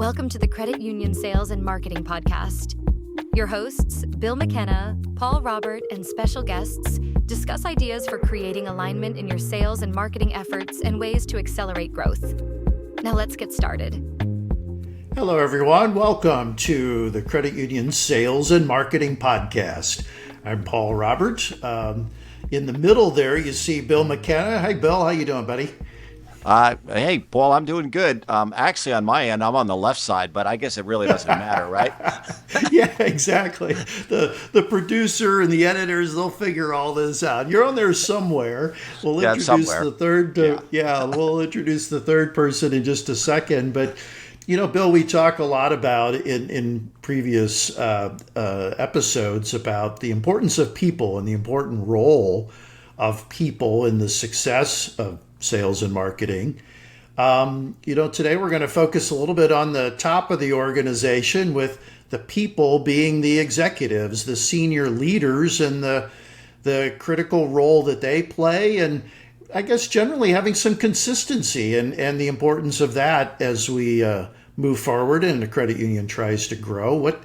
Welcome to the Credit Union Sales and Marketing Podcast. Your hosts, Bill McKenna, Paul Robert, and special guests discuss ideas for creating alignment in your sales and marketing efforts and ways to accelerate growth. Now let's get started. Hello, everyone. Welcome to the Credit Union Sales and Marketing Podcast. I'm Paul Robert. In the middle there, you see Bill McKenna. Hi, Bill. How you doing, buddy? Hey, Paul, I'm doing good. Actually, on my end, I'm on the left side, but I guess it really doesn't matter, right? Yeah, exactly. The producer and the editors, they'll figure all this out. You're on there somewhere. We'll introduce the third. We'll introduce the third person in just a second. But you know, Bill, we talk a lot about in previous episodes about the importance of people and the important role of people in the success of sales and marketing. Today we're going to focus a little bit on the top of the organization, with the people being the executives, the senior leaders, and the critical role that they play, and I guess generally having some consistency and the importance of that as we move forward and the credit union tries to grow. What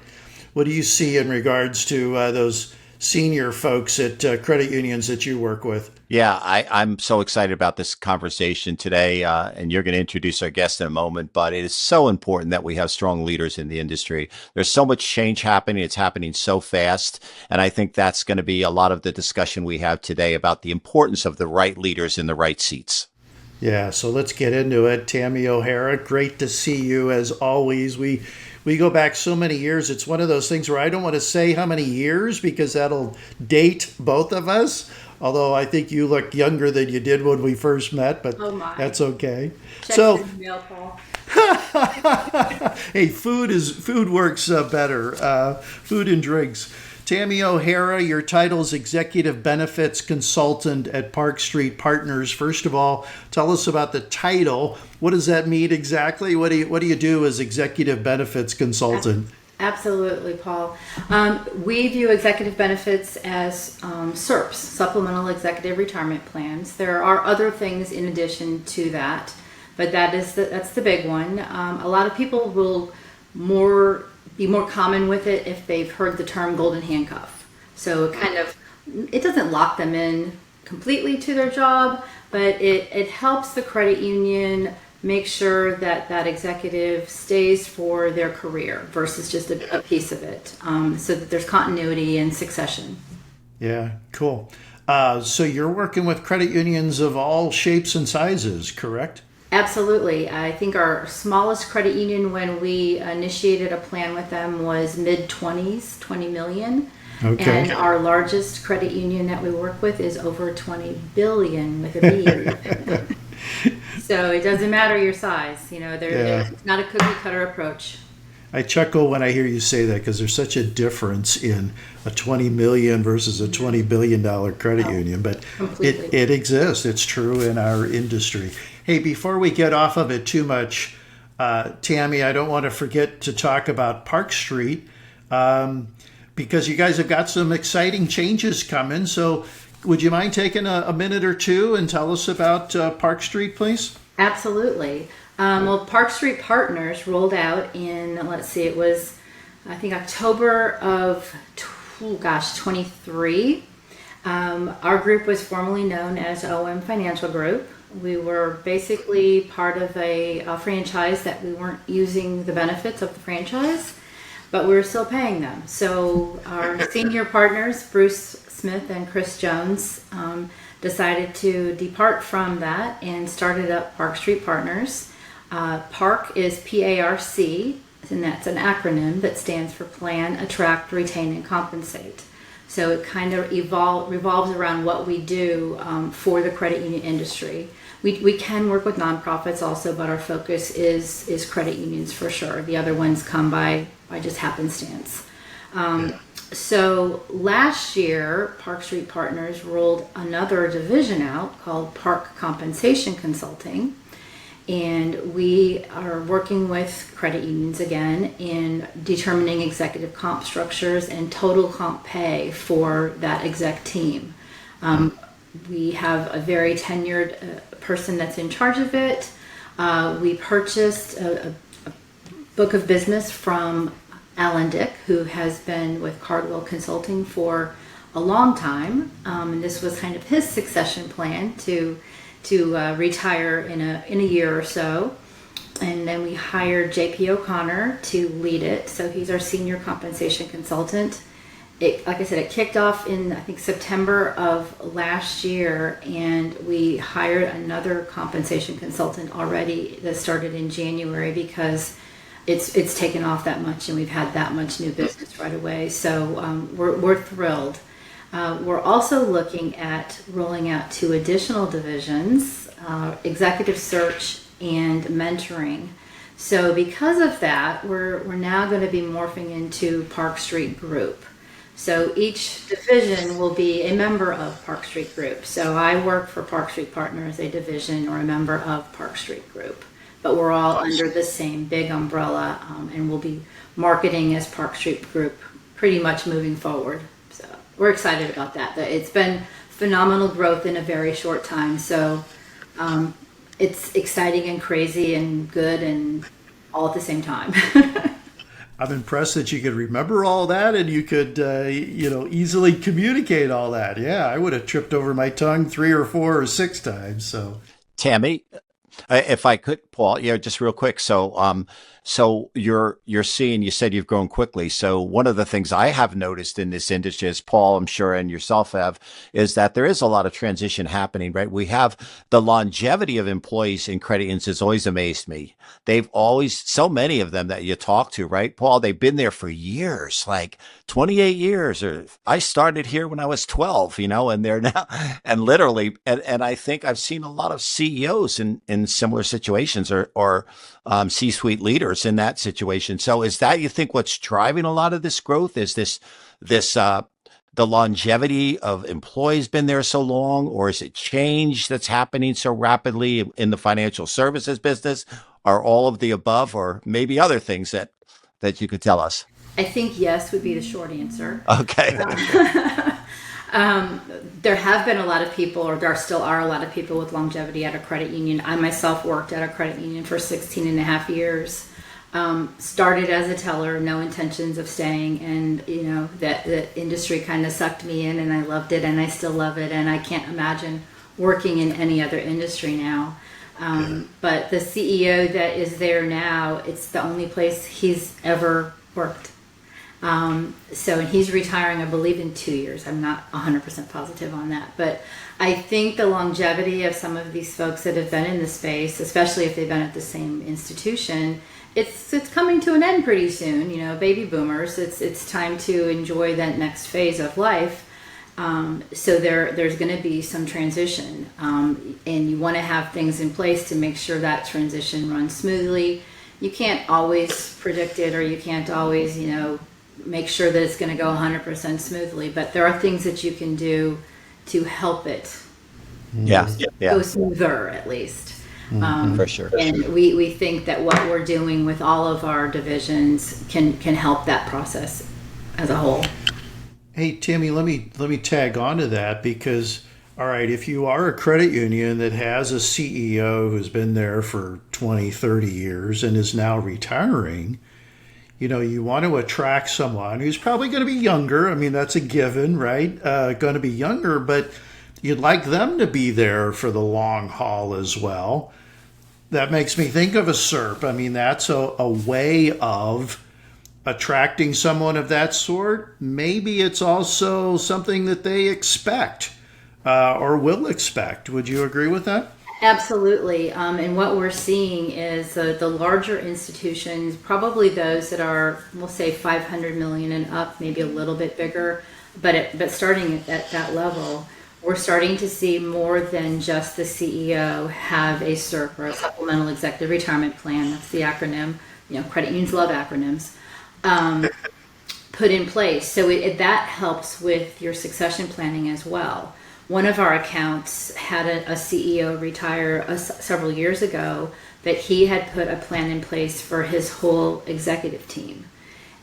do you see in regards to those senior folks at credit unions that you work with? Yeah, I'm so excited about this conversation today, and you're going to introduce our guest in a moment, but it is so important that we have strong leaders in the industry. There's so much change happening. It's happening so fast, and I think that's going to be a lot of the discussion we have today about the importance of the right leaders in the right seats. Yeah, so let's get into it. Tammy O'Hara, great to see you as always. We go back so many years. It's one of those things where I don't want to say how many years because that'll date both of us. Although I think you look younger than you did when we first met, but that's okay. Check the email, Paul. Hey, food works better. Food and drinks. Tammy O'Hara, your title is Executive Benefits Consultant at Park Street Partners. First of all, tell us about the title. What does that mean exactly? What do you do as Executive Benefits Consultant? Absolutely, Paul. We view executive benefits as SERPs, Supplemental Executive Retirement Plans. There are other things in addition to that, but that's the big one. A lot of people will be more common with it if they've heard the term golden handcuff. So it doesn't lock them in completely to their job, but it helps the credit union make sure that executive stays for their career versus just a piece of it, so that there's continuity and succession. Yeah, cool. So you're working with credit unions of all shapes and sizes, correct? Absolutely. I think our smallest credit union when we initiated a plan with them was mid-20s, 20 million. Okay. And our largest credit union that we work with is over 20 billion with a B. So it doesn't matter your size. It's not a cookie cutter approach. I chuckle when I hear you say that because there's such a difference in a 20 million versus a $20 billion credit union, but it exists. It's true in our industry. Hey, before we get off of it too much, Tammy, I don't want to forget to talk about Park Street because you guys have got some exciting changes coming. So would you mind taking a minute or two and tell us about Park Street, please? Absolutely. Well, Park Street Partners rolled out in, it was, I think, October of 23. Our group was formerly known as OM Financial Group. We were basically part of a franchise that we weren't using the benefits of the franchise, but we were still paying them. So our senior partners, Bruce Smith and Chris Jones, decided to depart from that and started up Park Street Partners. PARC is PARC, and that's an acronym that stands for Plan, Attract, Retain, and Compensate. So it kind of revolves around what we do for the credit union industry. We can work with nonprofits also, but our focus is credit unions for sure. The other ones come by just happenstance. So last year, Park Street Partners rolled another division out called PARC Compensation Consulting. And we are working with credit unions again in determining executive comp structures and total comp pay for that exec team. We have a very tenured person that's in charge of it. We purchased book of business from Alan Dick, who has been with Cardwell Consulting for a long time. And this was kind of his succession plan to retire in a year or so. And then we hired JP O'Connor to lead it. So he's our senior compensation consultant. Like I said, it kicked off in, I think, September of last year, and we hired another compensation consultant already that started in January because it's taken off that much and we've had that much new business right away. So we're thrilled. We're also looking at rolling out 2 additional divisions, executive search and mentoring. So because of that, we're now going to be morphing into Park Street Group. So each division will be a member of Park Street Group. So I work for Park Street Partners, a division or a member of Park Street Group. But we're all under the same big umbrella, and we'll be marketing as Park Street Group pretty much moving forward. So we're excited about that. It's been phenomenal growth in a very short time. So it's exciting and crazy and good and all at the same time. I'm impressed that you could remember all that and you could, easily communicate all that. Yeah, I would have tripped over my tongue 3 or 4 or 6 times. So, Tammy, if I could, Paul, just real quick. So you're seeing, you said you've grown quickly. So one of the things I have noticed in this industry, as Paul, I'm sure, and yourself have, is that there is a lot of transition happening, right? We have the longevity of employees in credit unions has always amazed me. They've always, so many of them that you talk to, right, Paul, they've been there for years, like 28 years, or I started here when I was 12, and they're now, and literally, and I think I've seen a lot of CEOs in similar situations or C-suite leaders in that situation. So is that, you think, what's driving a lot of this growth? Is this the longevity of employees been there so long, or is it change that's happening so rapidly in the financial services business, or all of the above, or maybe other things that you could tell us? I think yes would be the short answer. Okay. There have been a lot of people, or there still are a lot of people with longevity at a credit union. I myself worked at a credit union for 16 and a half years. Started as a teller, no intentions of staying, and that the industry kind of sucked me in, and I loved it, and I still love it, and I can't imagine working in any other industry now. But the CEO that is there now, it's the only place he's ever worked. And he's retiring, I believe, in 2 years. I'm not 100% positive on that, but I think the longevity of some of these folks that have been in the space, especially if they've been at the same institution, it's coming to an end pretty soon. Baby boomers, it's time to enjoy that next phase of life. So there's going to be some transition, and you want to have things in place to make sure that transition runs smoothly. You can't always predict it, or you can't always, make sure that it's going to go 100% smoothly, but there are things that you can do to help it go smoother, at least. For sure. And we think that what we're doing with all of our divisions can help that process as a whole. Hey, Tammy, let me tag on to that, because, all right, if you are a credit union that has a CEO who's been there for 20, 30 years and is now retiring, you want to attract someone who's probably going to be younger. I mean, that's a given, right? Going to be younger, but you'd like them to be there for the long haul as well. That makes me think of a SERP. I mean, that's a way of attracting someone of that sort. Maybe it's also something that they expect or will expect. Would you agree with that? Absolutely. And what we're seeing is the larger institutions, probably those that are, we'll say 500 million and up, maybe a little bit bigger, but starting at that level, we're starting to see more than just the CEO have a SERP, or a supplemental executive retirement plan. That's the acronym. Credit unions love acronyms. Put in place. So that helps with your succession planning as well. One of our accounts had a CEO retire several years ago that he had put a plan in place for his whole executive team.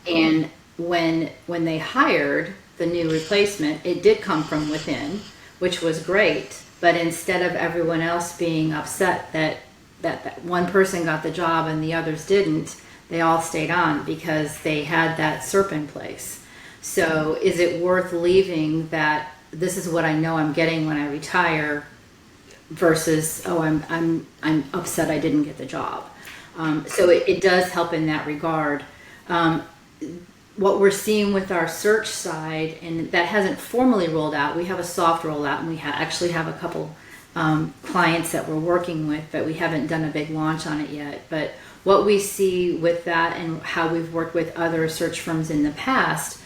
And when they hired the new replacement, it did come from within, which was great. But instead of everyone else being upset that one person got the job and the others didn't, they all stayed on because they had that SERP in place. So is it worth leaving that this is what I know I'm getting when I retire versus, oh, I'm upset I didn't get the job. So it does help in that regard. What we're seeing with our search side, and that hasn't formally rolled out, we have a soft rollout, and we actually have a couple clients that we're working with, but we haven't done a big launch on it yet. But what we see with that and how we've worked with other search firms in the past,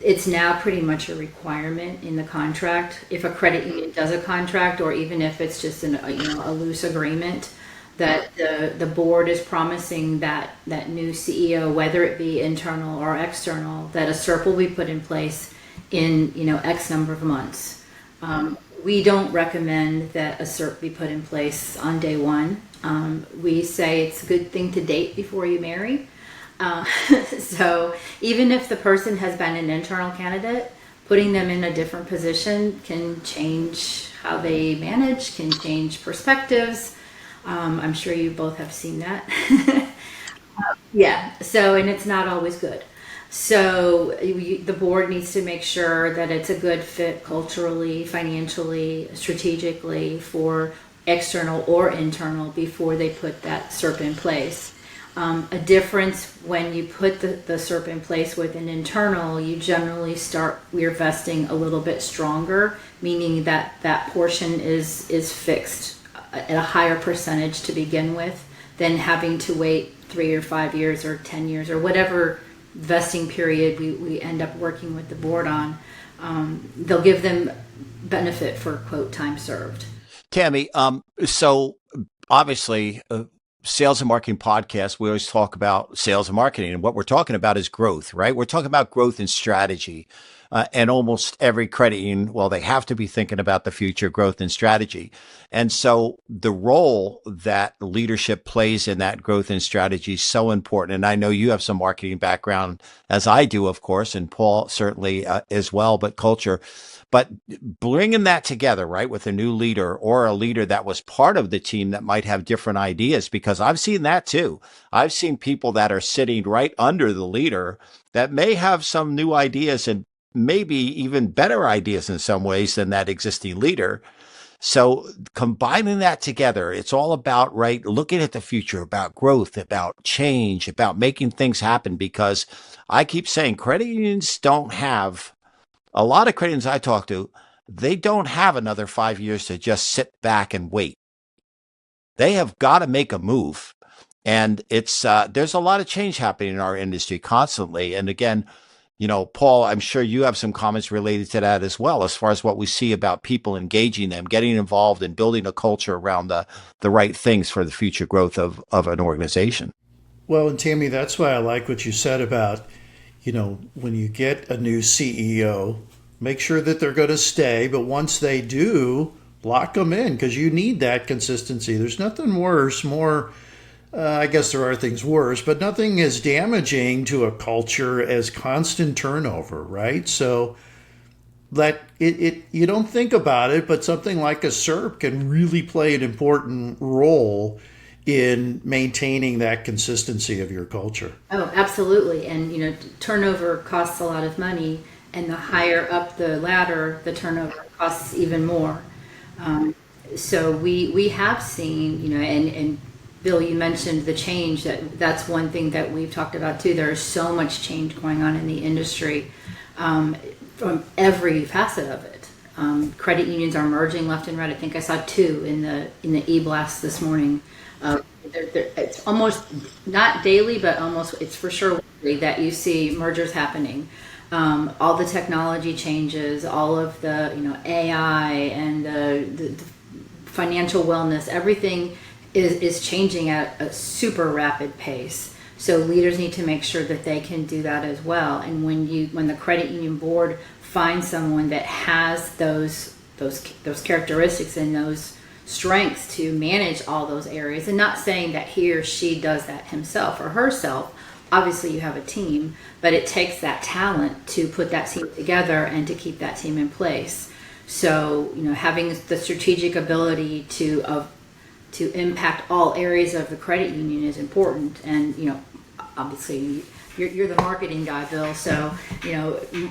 it's now pretty much a requirement in the contract. If a credit union does a contract, or even if it's just a loose agreement, that the board is promising that new CEO, whether it be internal or external, that a SERP will be put in place in X number of months. We don't recommend that a SERP be put in place on day one. We say it's a good thing to date before you marry. So even if the person has been an internal candidate, putting them in a different position can change how they manage, can change perspectives. I'm sure you both have seen that. Yeah, so, and it's not always good. So the board needs to make sure that it's a good fit culturally, financially, strategically for external or internal before they put that SERP in place. A difference when you put the SERP in place with an internal, you generally start we're vesting a little bit stronger, meaning that portion is fixed at a higher percentage to begin with than having to wait 3 or 5 years or 10 years or whatever vesting period we end up working with the board on. They'll give them benefit for, quote, time served. Tammy, so obviously, sales and marketing podcast, we always talk about sales and marketing, and what we're talking about is growth, right? We're talking about growth and strategy. And almost every credit union, well, they have to be thinking about the future growth and strategy. And so the role that leadership plays in that growth and strategy is so important. And I know you have some marketing background, as I do, of course, and Paul certainly as well, but culture. But bringing that together, right, with a new leader or a leader that was part of the team that might have different ideas, because I've seen that too. I've seen people that are sitting right under the leader that may have some new ideas and maybe even better ideas in some ways than that existing leader. So combining that together, it's all about, right, looking at the future, about growth, about change, about making things happen, because I keep saying credit unions don't have, a lot of credit unions I talk to, they don't have another 5 years to just sit back and wait. They have got to make a move. And it's there's a lot of change happening in our industry constantly. And again, Paul, I'm sure you have some comments related to that as well, as far as what we see about people engaging them, getting involved and building a culture around the right things for the future growth of an organization. Well, and Tammy, that's why I like what you said about, when you get a new CEO, make sure that they're going to stay. But once they do, lock them in, because you need that consistency. There's nothing worse, I guess there are things worse, but nothing as damaging to a culture as constant turnover, right? So that you don't think about it, but something like a SERP can really play an important role in maintaining that consistency of your culture. Oh, absolutely. And, turnover costs a lot of money, and the higher up the ladder, the turnover costs even more. So we have seen, and Bill, you mentioned the change. That's one thing that we've talked about too. There's so much change going on in the industry from every facet of it. Credit unions are merging left and right. I think I saw 2 in the e-blast this morning. It's almost not daily, but almost it's for sure weekly that you see mergers happening. All the technology changes, all of the AI and the financial wellness, everything is changing at a super rapid pace. So leaders need to make sure that they can do that as well. And when the credit union board finds someone that has those characteristics and those strengths to manage all those areas, and not saying that he or she does that himself or herself. Obviously you have a team, but it takes that talent to put that team together and to keep that team in place. So, having the strategic ability to impact all areas of the credit union is important. And, obviously you're the marketing guy, Bill. So,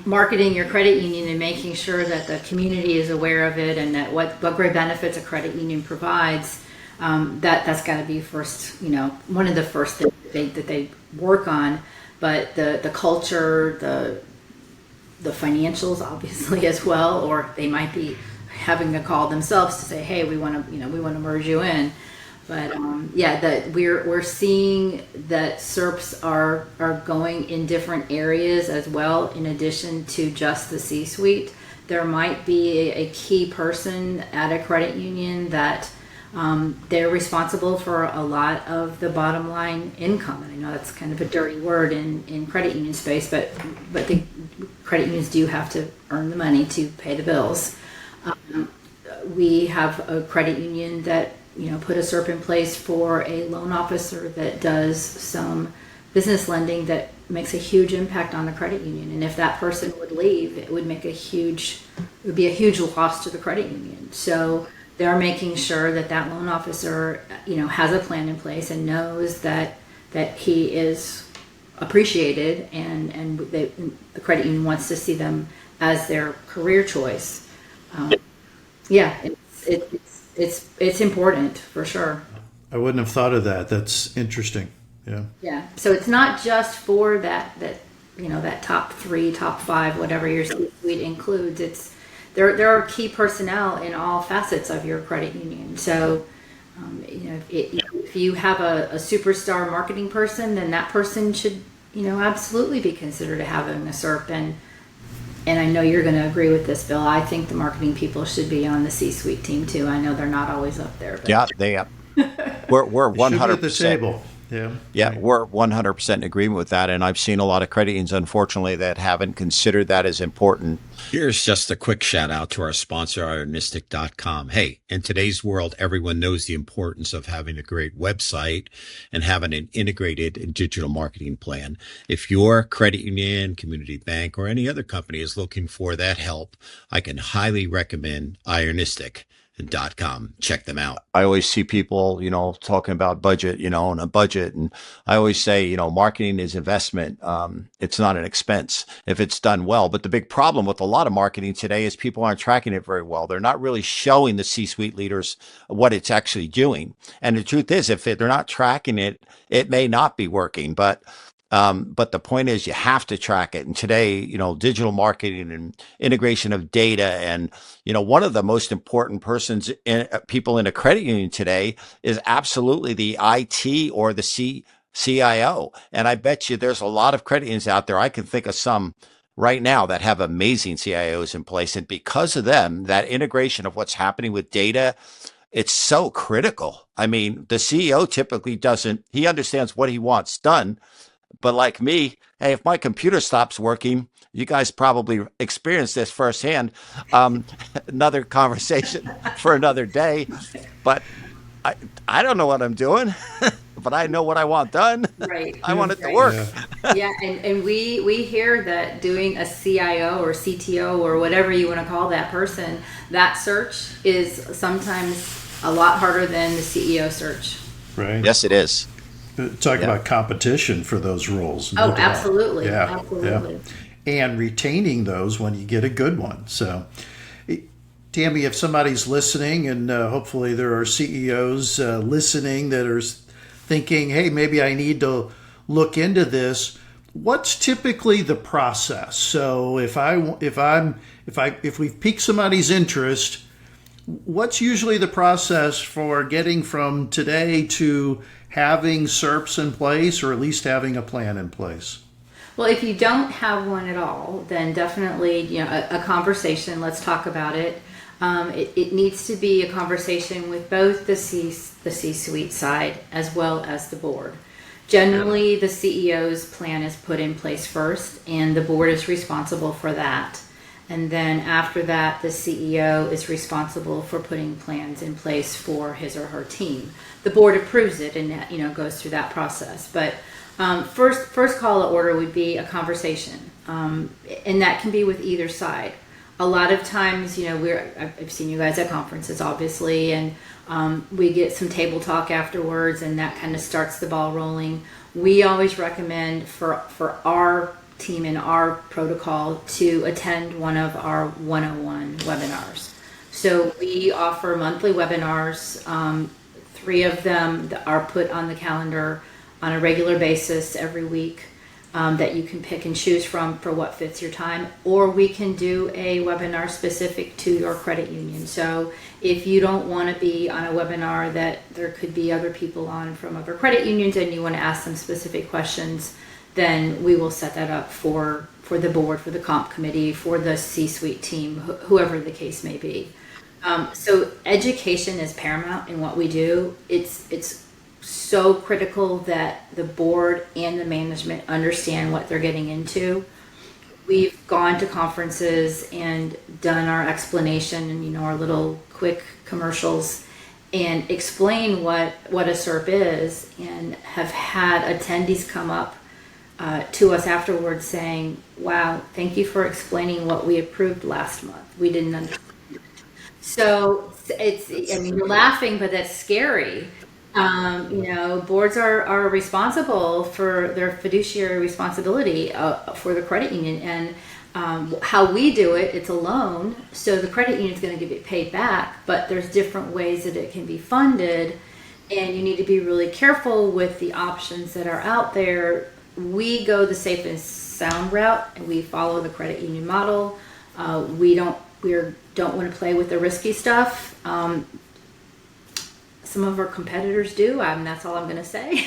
marketing your credit union and making sure that the community is aware of it and that what great benefits a credit union provides, that's got to be first, one of the first things that they work on. But the culture, the financials, obviously, as well, or they might be having a call themselves to say, hey, we want to merge you in. But that we're seeing that SERPs are going in different areas as well. In addition to just the C-suite, there might be a key person at a credit union that they're responsible for a lot of the bottom line income. And I know that's kind of a dirty word in credit union space, but the credit unions do have to earn the money to pay the bills. We have a credit union that put a SERP in place for a loan officer that does some business lending that makes a huge impact on the credit union. And if that person would leave, it would be a huge loss to the credit union. So they're making sure that loan officer, has a plan in place and knows that he is appreciated and the credit union wants to see them as their career choice. It's important for sure. I wouldn't have thought of that. That's interesting. Yeah. Yeah. So it's not just for that top 3, top 5, whatever your C-suite includes. It's there are key personnel in all facets of your credit union. So if you have a superstar marketing person, then that person should absolutely be considered having a SERP. And I know you're going to agree with this, Bill. I think the marketing people should be on the C-suite team too. I know they're not always up there. But. Yeah, we're 100% at the table. Yeah, we're 100% in agreement with that. And I've seen a lot of credit unions, unfortunately, that haven't considered that as important. Here's just a quick shout out to our sponsor, ironistic.com. Hey, in today's world, everyone knows the importance of having a great website and having an integrated digital marketing plan. If your credit union, community bank, or any other company is looking for that help, I can highly recommend ironistic.com. Check them out. I always see people, talking about budget, and a budget. And I always say, marketing is investment. It's not an expense if it's done well. But the big problem with a lot of marketing today is people aren't tracking it very well. They're not really showing the C-suite leaders what it's actually doing. And the truth is, if they're not tracking it, it may not be working. But the point is you have to track it. And today, digital marketing and integration of data and, one of the most important people in a credit union today is absolutely the IT or the CIO. And I bet you there's a lot of credit unions out there. I can think of some right now that have amazing CIOs in place. And because of them, that integration of what's happening with data, it's so critical. I mean, the CEO typically he understands what he wants done. But like me, hey, if my computer stops working, you guys probably experienced this firsthand. Another conversation for another day. But I don't know what I'm doing, but I know what I want done. Right. I want it to work. Yeah, and we hear that doing a CIO or CTO or whatever you want to call that person, that search is sometimes a lot harder than the CEO search. Right. Yes, it is. Talk about competition for those roles. No doubt. Absolutely. Yeah. Absolutely. Yeah. And retaining those when you get a good one. So, Tammy, if somebody's listening, and hopefully there are CEOs listening that are thinking, hey, maybe I need to look into this. What's typically the process? So if we've piqued somebody's interest, what's usually the process for getting from today to having SERPs in place, or at least having a plan in place? Well, if you don't have one at all, then definitely, a conversation. Let's talk about it. It needs to be a conversation with both the C-suite side as well as the board. Generally, the CEO's plan is put in place first, and the board is responsible for that. And then after that, the CEO is responsible for putting plans in place for his or her team. The board approves it and goes through that process. But first call to order would be a conversation, and that can be with either side. A lot of times, I've seen you guys at conferences, obviously, and we get some table talk afterwards, and that kind of starts the ball rolling. we always recommend for our team and our protocol to attend one of our 101 webinars. So we offer monthly webinars. 3 of them are put on the calendar on a regular basis every week, that you can pick and choose from for what fits your time, or we can do a webinar specific to your credit union. So if you don't want to be on a webinar that there could be other people on from other credit unions and you want to ask them specific questions, then we will set that up for the board, for the comp committee, for the C-suite team, whoever the case may be. So education is paramount in what we do. It's so critical that the board and the management understand what they're getting into. We've gone to conferences and done our explanation and, our little quick commercials and explain what a SERP is, and have had attendees come up to us afterwards saying, wow, thank you for explaining what we approved last month. We didn't understand. So you're laughing, but that's scary. Boards are responsible for their fiduciary responsibility for the credit union, and how we do it, it's a loan, so the credit union is going to get it paid back, but there's different ways that it can be funded, and you need to be really careful with the options that are out there. We go the safe and sound route, and we follow the credit union model. We don't want to play with the risky stuff. Some of our competitors do, that's all I'm going to say.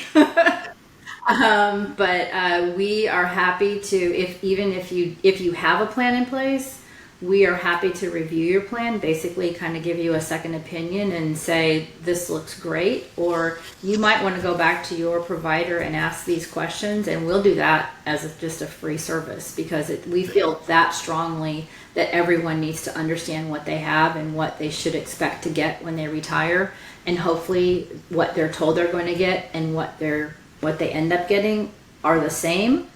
But we are happy to, if you have a plan in place, we are happy to review your plan, basically kind of give you a second opinion and say, this looks great, or you might want to go back to your provider and ask these questions, and we'll do that as just a free service, because we feel that strongly that everyone needs to understand what they have and what they should expect to get when they retire, and hopefully what they're told they're going to get and what they end up getting are the same.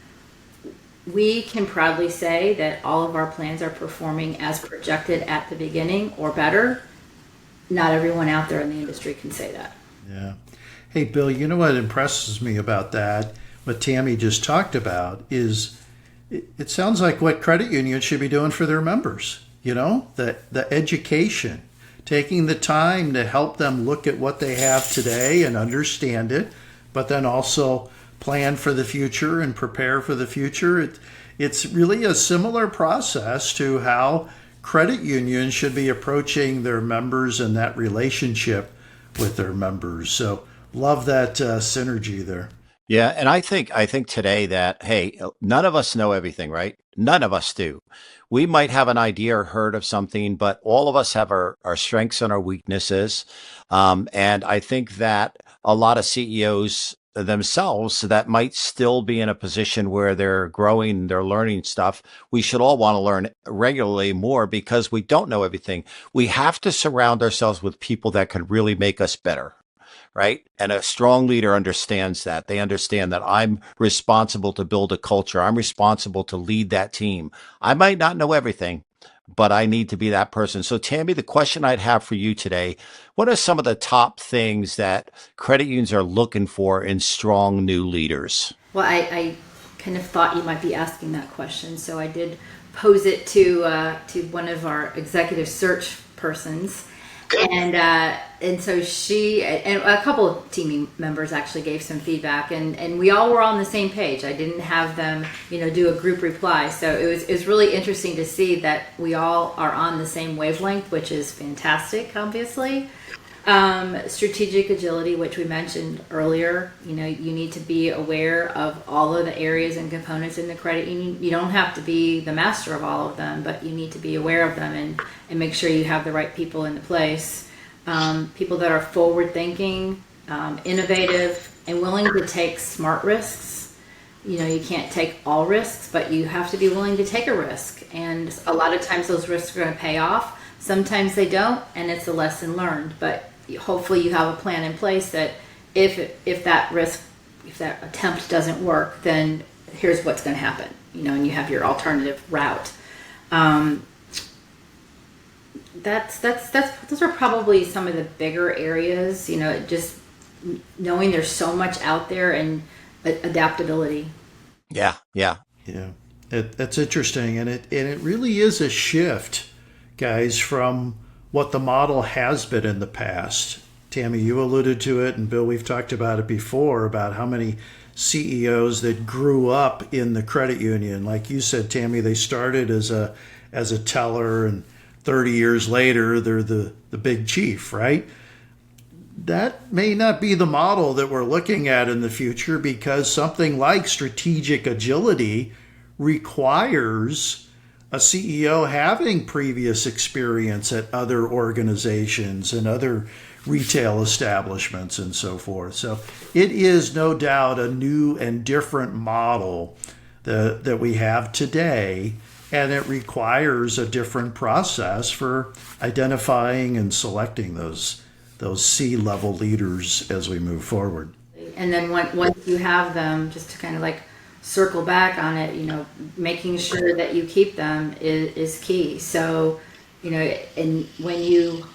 We can proudly say that all of our plans are performing as projected at the beginning or better. Not everyone out there in the industry can say that. Yeah. Hey, Bill, you know what impresses me about that, what Tammy just talked about, is it sounds like what credit unions should be doing for their members. The education, taking the time to help them look at what they have today and understand it, but then also plan for the future and prepare for the future. It's really a similar process to how credit unions should be approaching their members and that relationship with their members. So love that synergy there. Yeah, and I think today that, hey, none of us know everything, right? None of us do. We might have an idea or heard of something, but all of us have our strengths and our weaknesses. And I think that a lot of CEOs themselves that might still be in a position where they're growing, they're learning stuff. We should all want to learn regularly more, because we don't know everything. We have to surround ourselves with people that can really make us better. Right? And a strong leader understands that. They understand that I'm responsible to build a culture. I'm responsible to lead that team. I might not know everything, but I need to be that person. So Tammy, the question I'd have for you today, what are some of the top things that credit unions are looking for in strong new leaders? Well, I kind of thought you might be asking that question, so I did pose it to one of our executive search persons. And so she and a couple of team members actually gave some feedback, and we all were on the same page. I didn't have them, do a group reply. So it was really interesting to see that we all are on the same wavelength, which is fantastic, obviously. Strategic agility, which we mentioned earlier, you need to be aware of all of the areas and components in the credit union. You don't have to be the master of all of them, but you need to be aware of them and make sure you have the right people in the place. People that are forward thinking, innovative, and willing to take smart risks. You can't take all risks, but you have to be willing to take a risk. And a lot of times those risks are going to pay off. Sometimes they don't, and it's a lesson learned. But hopefully you have a plan in place that if that attempt doesn't work, then here's what's going to happen, and you have your alternative route. Those are probably some of the bigger areas, just knowing there's so much out there, and adaptability. Yeah. That's interesting, and it really is a shift, guys, from what the model has been in the past. Tammy, you alluded to it, and Bill, we've talked about it before, about how many CEOs that grew up in the credit union. Like you said, Tammy, they started as a teller, and 30 years later, they're the big chief, right? That may not be the model that we're looking at in the future, because something like strategic agility requires a CEO having previous experience at other organizations and other retail establishments and so forth. So it is no doubt a new and different model that we have today, and it requires a different process for identifying and selecting those C-level leaders as we move forward. And then once you have them, just to kind of like circle back on it, making sure that you keep them is key. So, and when you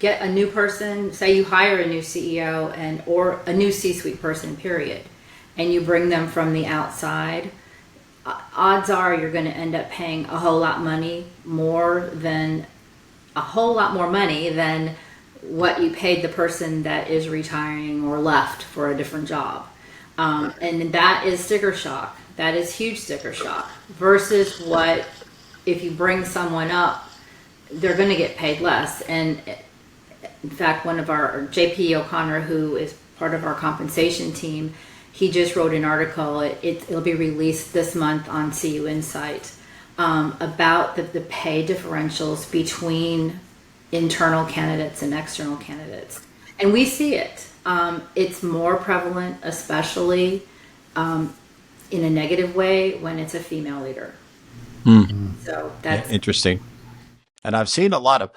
get a new person, say you hire a new CEO or a new C-suite person, period, and you bring them from the outside, odds are you're going to end up paying a whole lot more money than what you paid the person that is retiring or left for a different job. And that is sticker shock. That is huge sticker shock versus what if you bring someone up, they're going to get paid less. And in fact, one of our JP O'Connor, who is part of our compensation team, he just wrote an article. It'll be released this month on CU Insight about the pay differentials between internal candidates and external candidates. And we see it. It's more prevalent, especially in a negative way, when it's a female leader. Mm-hmm. So that's interesting. And I've seen a lot of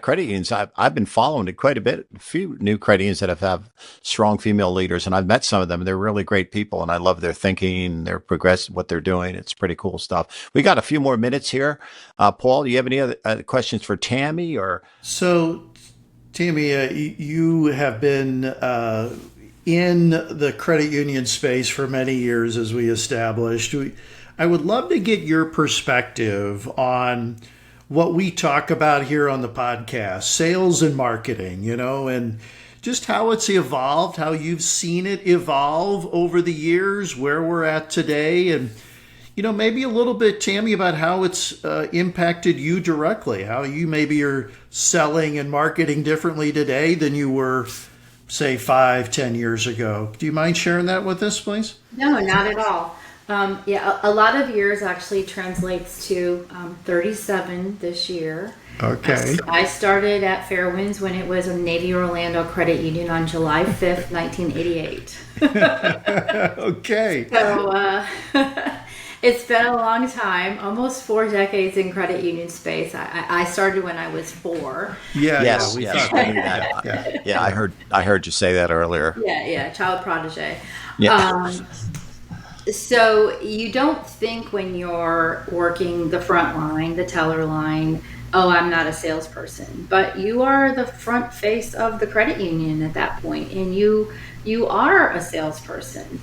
credit unions. I've been following it quite a bit. A few new credit unions that have strong female leaders, and I've met some of them. They're really great people, and I love their thinking, their progressive, what they're doing. It's pretty cool stuff. We got a few more minutes here. Paul, do you have any other questions for Tammy? Or so, Tammy, you have been in the credit union space for many years, as we established. I would love to get your perspective on what we talk about here on the podcast, sales and marketing, and just how it's evolved, how you've seen it evolve over the years, where we're at today, and, maybe a little bit, Tammy, about how it's impacted you directly, how you maybe are selling and marketing differently today than you were, say, 5-10 years ago. Do you mind sharing that with us, please? No, not at all. A lot of years actually translates to 37 this year. Okay. I started at Fairwinds when it was a Navy Orlando Credit Union on July 5th, 1988. Okay. So it's been a long time, almost 4 decades in credit union space. I started when I was 4. Yes. Yeah, I heard you say that earlier. Yeah, child protege. Yeah. So you don't think when you're working the front line, the teller line, oh, I'm not a salesperson, but you are the front face of the credit union at that point, and you are a salesperson.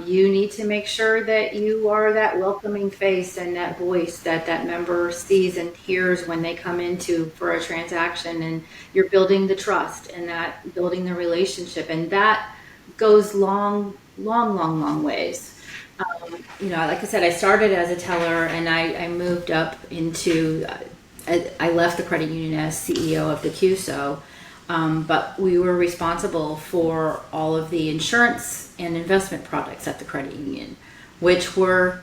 You need to make sure that you are that welcoming face and that voice that member sees and hears when they come for a transaction, and you're building the trust and that building the relationship, and that goes long ways. Like I said, I started as a teller, and I moved up into, I left the credit union as CEO of the QSO, but we were responsible for all of the insurance and investment products at the credit union, which were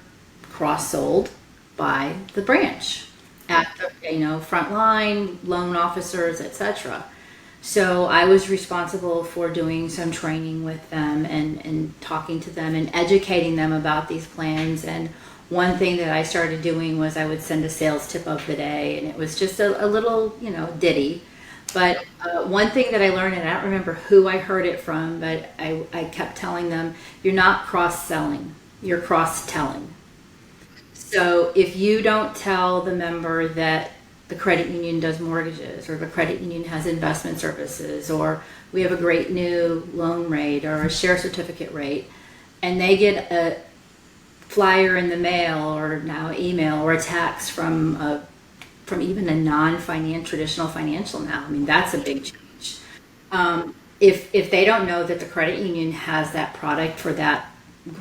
cross-sold by the branch at the front line, loan officers, etc. So I was responsible for doing some training with them and talking to them and educating them about these plans. And one thing that I started doing was I would send a sales tip of the day, and it was just a little, ditty. But one thing that I learned, and I don't remember who I heard it from, but I kept telling them, you're not cross-selling, you're cross-telling. So if you don't tell the member that the credit union does mortgages, or the credit union has investment services, or we have a great new loan rate or a share certificate rate, and they get a flyer in the mail, or now email, or a text from even a traditional financial now. I mean, that's a big change. If they don't know that the credit union has that product for that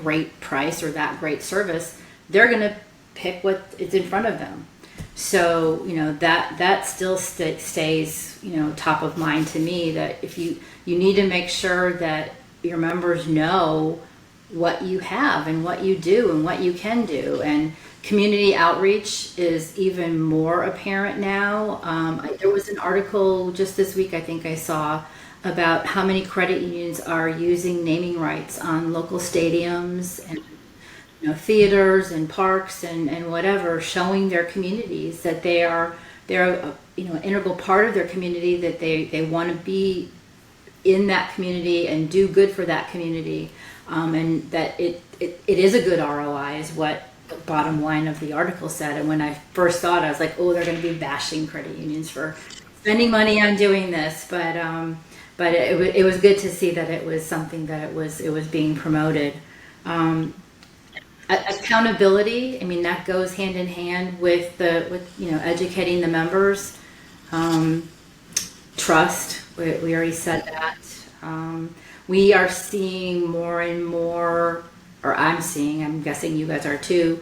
great price or that great service, they're going to pick what is in front of them. So, that still stays, top of mind to me, that if you need to make sure that your members know what you have and what you do and what you can do. And community outreach is even more apparent now. There was an article just this week, I think I saw, about how many credit unions are using naming rights on local stadiums and theaters and parks and whatever, showing their communities that they're an integral part of their community, that they want to be in that community and do good for that community, and that it is a good ROI is what the bottom line of the article said. And when I first saw it, I was like, oh, they're going to be bashing credit unions for spending money on doing this, but it was good to see that it was something that it was being promoted. Accountability, I mean, that goes hand in hand with educating the members. Trust, we already said that. We are seeing more and more, or I'm guessing you guys are too,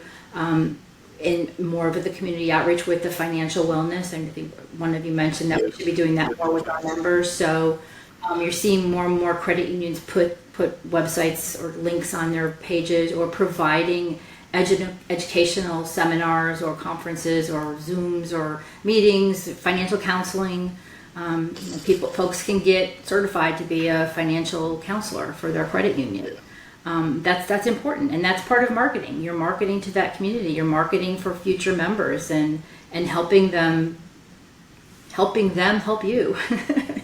in more of the community outreach with the financial wellness. I think one of you mentioned that we should be doing that more with our members. So you're seeing more and more credit unions put websites or links on their pages, or providing educational seminars or conferences or Zooms or meetings, financial counseling. Folks can get certified to be a financial counselor for their credit union. That's important, and that's part of marketing. You're marketing to that community. You're marketing for future members and helping them help you,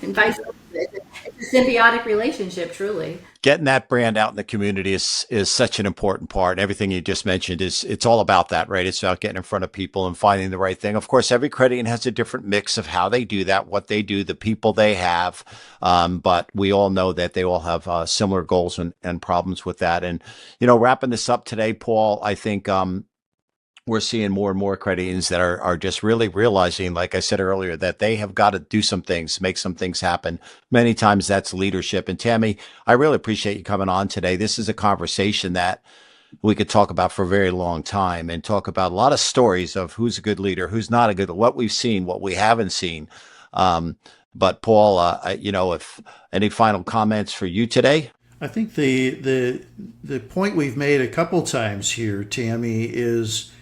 and vice versa. It's a symbiotic relationship, truly. Getting that brand out in the community is such an important part. Everything you just mentioned it's all about that, right? It's about getting in front of people and finding the right thing. Of course, every credit union has a different mix of how they do that, what they do, the people they have. But we all know that they all have similar goals and problems with that. And, wrapping this up today, Paul, I think, we're seeing more and more credit unions that are just really realizing, like I said earlier, that they have got to do some things, make some things happen. Many times that's leadership. And Tammy, I really appreciate you coming on today. This is a conversation that we could talk about for a very long time, and talk about a lot of stories of who's a good leader, who's not a good, what we've seen, what we haven't seen. But Paul, if any final comments for you today? I think the point we've made a couple times here, Tammy, is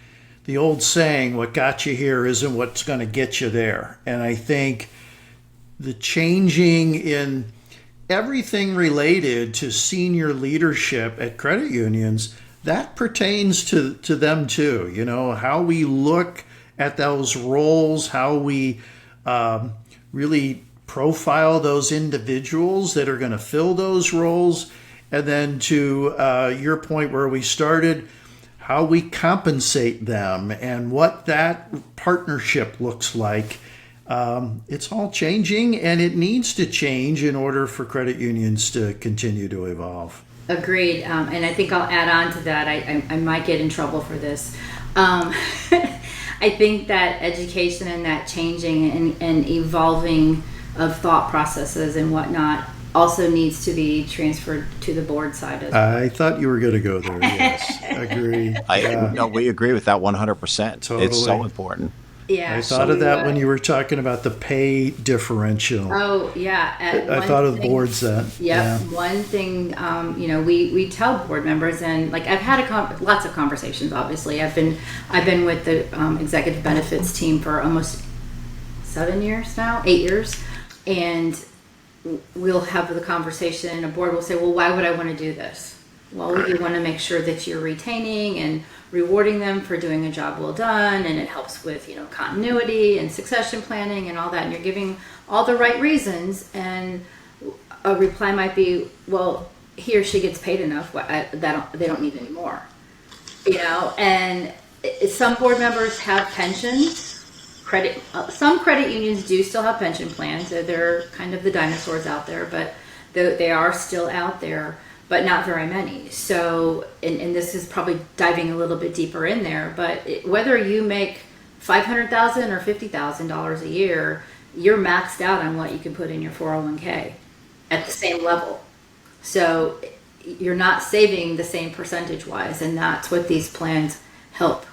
the old saying, what got you here isn't what's going to get you there. And I think the changing in everything related to senior leadership at credit unions, that pertains to them too. How we look at those roles, how we really profile those individuals that are going to fill those roles. And then to your point where we started, how we compensate them and what that partnership looks like. It's all changing, and it needs to change in order for credit unions to continue to evolve. Agreed. And I think I'll add on to that. I might get in trouble for this. I think that education and that changing and evolving of thought processes and whatnot also needs to be transferred to the board side as well. I thought you were going to go there. Yes, agree. No, we agree with that 100%. Totally. It's so important. Yeah, I thought of that when you were talking about the pay differential. Oh, yeah. I thought of boards that. Yep. Yeah. One thing, we tell board members, and like I've had lots of conversations. Obviously, I've been with the executive benefits team for almost 8 years, and we'll have the conversation, and a board will say, well, why would I want to do this? Well, we want to make sure that you're retaining and rewarding them for doing a job well done, and it helps with continuity and succession planning and all that, and you're giving all the right reasons. And a reply might be, well, he or she gets paid enough, they don't need any more. And some board members have pensions. Some credit unions do still have pension plans. They're kind of the dinosaurs out there, but they are still out there. but not very many. So, and this is probably diving a little bit deeper in there, but whether you make $500,000 or $50,000 a year, you're maxed out on what you can put in your 401k at the same level. So you're not saving the same percentage wise, and that's what these plans help.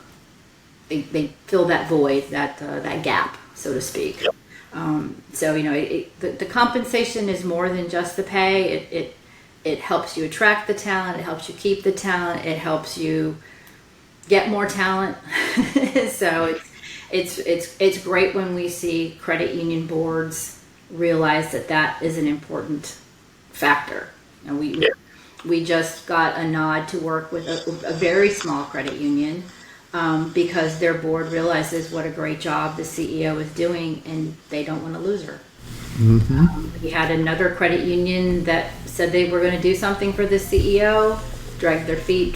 They fill that void, that gap, so to speak. Yep. So the compensation is more than just the pay. It helps you attract the talent. It helps you keep the talent. It helps you get more talent. So it's great when we see credit union boards realize that is an important factor. And we just got a nod to work with a very small credit union because their board realizes what a great job the CEO is doing, and they don't want to lose her. We had another credit union that said they were going to do something for the CEO, dragged their feet.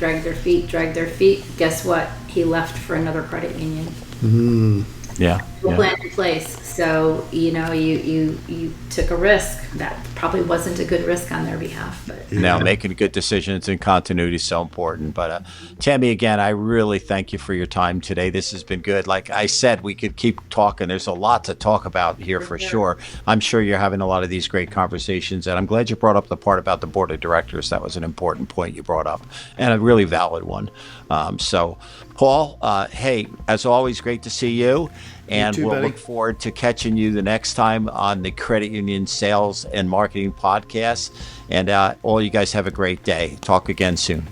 Guess what? He left for another credit union. Plan in place. So you took a risk that probably wasn't a good risk on their behalf. But now making good decisions and continuity is so important. But Tammy, again, I really thank you for your time today. This has been good. Like I said, we could keep talking. There's a lot to talk about here for sure. I'm sure you're having a lot of these great conversations, and I'm glad you brought up the part about the board of directors. That was an important point you brought up, and a really valid one. So, Paul, hey, as always, great to see you. And we'll look forward to catching you the next time on the Credit Union Sales and Marketing Podcast. And all you guys have a great day. Talk again soon.